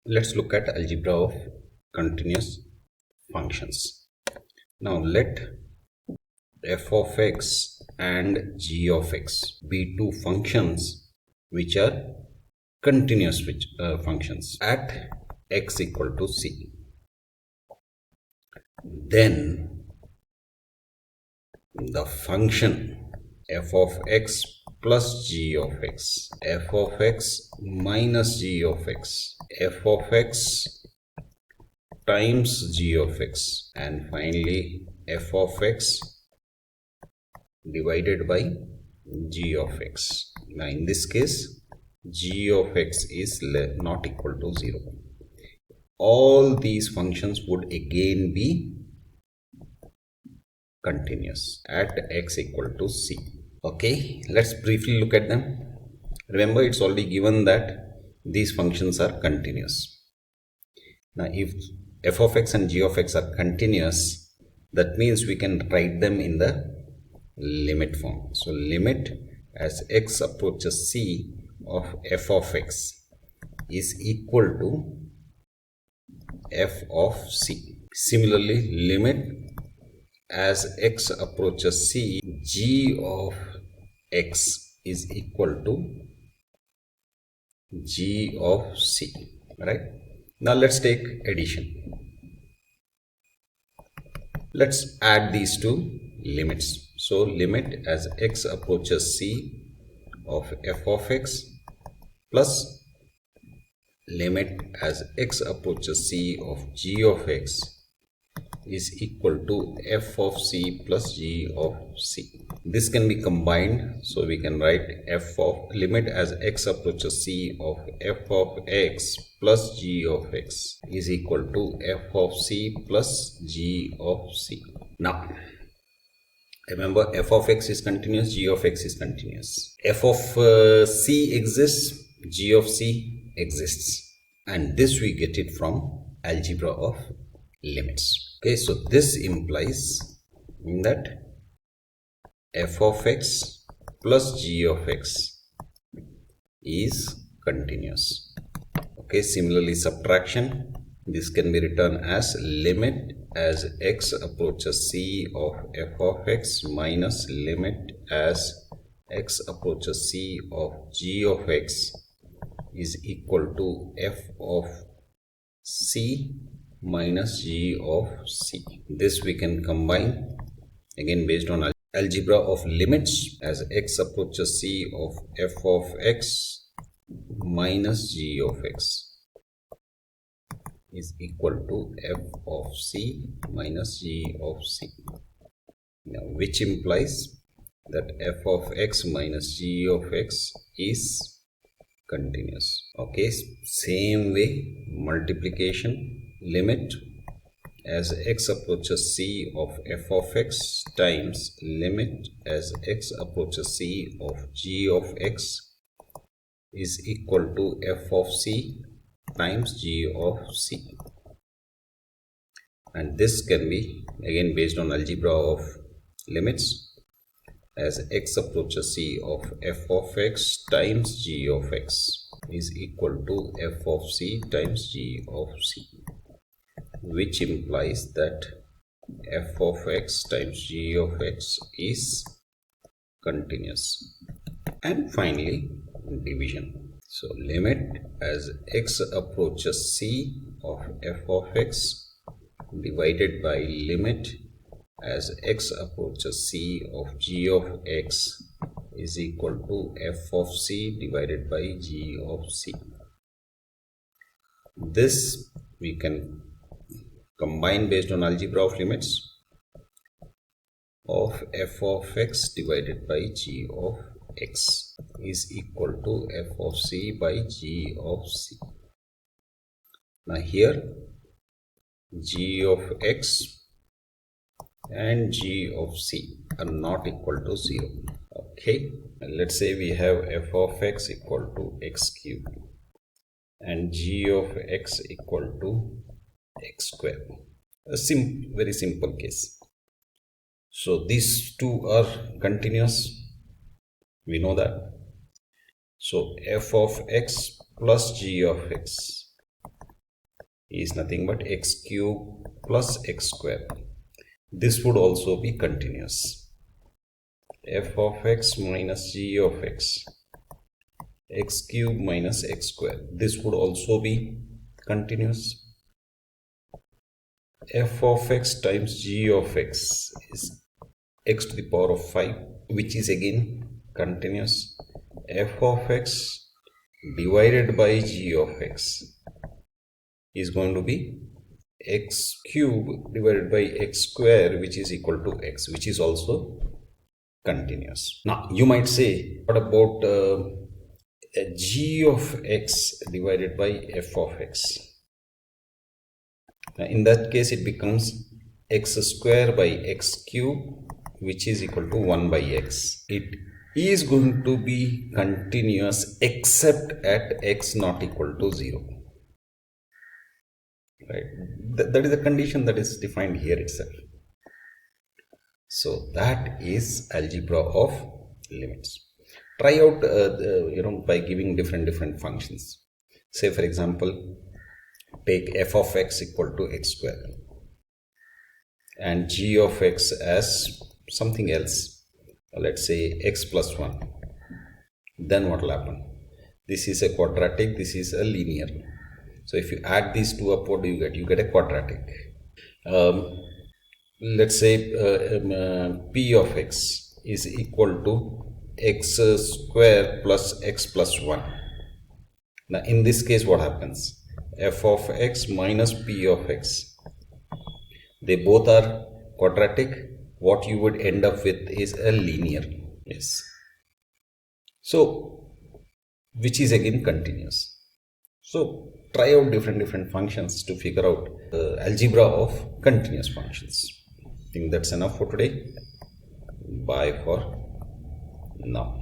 Let's look at algebra of continuous functions. Now let f of x and g of x be two functions which are continuous functions at x equal to c. Then the function f of x plus g of x, f of x minus g of x, f of x times g of x, and finally f of x divided by g of x. Now in this case g of x is not equal to 0. All these functions would again be continuous at x equal to c. Okay, let's briefly look at them. Remember, it's already given that these functions are continuous. Now if f of x and g of x are continuous, that means we can write them in the limit form. So limit as x approaches c of f of x is equal to f of c. Similarly, limit as x approaches c, g of x is equal to g of c, right? Now let's take addition. Let's add these two limits. So limit as x approaches c of f of x plus limit as x approaches c of g of x is equal to f of c plus g of c. This can be combined, so we can write f of limit as x approaches c of f of x plus g of x is equal to f of c plus g of c. Now remember, f of x is continuous, g of x is continuous. F of c exists, g of c exists, and this we get it from algebra of limits. Okay, so this implies that f of x plus g of x is continuous. Okay, similarly, subtraction, this can be written as limit as x approaches c of f of x minus limit as x approaches c of g of x is equal to f of c minus g of c. This we can combine again based on algebra of limits as x approaches c of f of x minus g of x is equal to f of c minus g of c. Now, which implies that f of x minus g of x is continuous. Okay, same way, multiplication, limit as x approaches c of f of x times limit as x approaches c of g of x is equal to f of c times g of c. And this can be again based on algebra of limits as x approaches c of f of x times g of x is equal to f of c times g of c, which implies that f of x times g of x is continuous. And finally, division. So limit as x approaches c of f of x divided by limit as x approaches c of g of x is equal to f of c divided by g of c. This we can combine based on algebra of limits of f of x divided by g of x is equal to f of c by g of c. Now here g of x and g of c are not equal to 0. Okay, let's say we have f of x equal to x cubed and g of x equal to x square. A very simple case. So these two are continuous, we know that. So f of x plus g of x is nothing but x cube plus x square. This would also be continuous. F of x minus g of x, x cube minus x square. This would also be continuous. F of x times g of x is x to the power of 5, which is again continuous. F of x divided by g of x is going to be x cube divided by x square, which is equal to x, which is also continuous. Now you might say, what about g of x divided by f of x? Now, in that case it becomes x square by x cube, which is equal to 1 by x. It is going to be continuous except at x not equal to 0. Right? That is the condition that is defined here itself. So that is algebra of limits. Try out by giving different functions. Say for example, take f of x equal to x square and g of x as something else. Let's say x plus 1. Then what will happen? This is a quadratic, this is a linear. So if you add these two up, what do you get? You get a quadratic. Let's say p of x is equal to x square plus x plus 1. Now in this case what happens? F of x minus p of x. They both are quadratic. What you would end up with is a linear. Yes. So which is again continuous. So try out different functions to figure out the algebra of continuous functions. I think that's enough for today. Bye for now.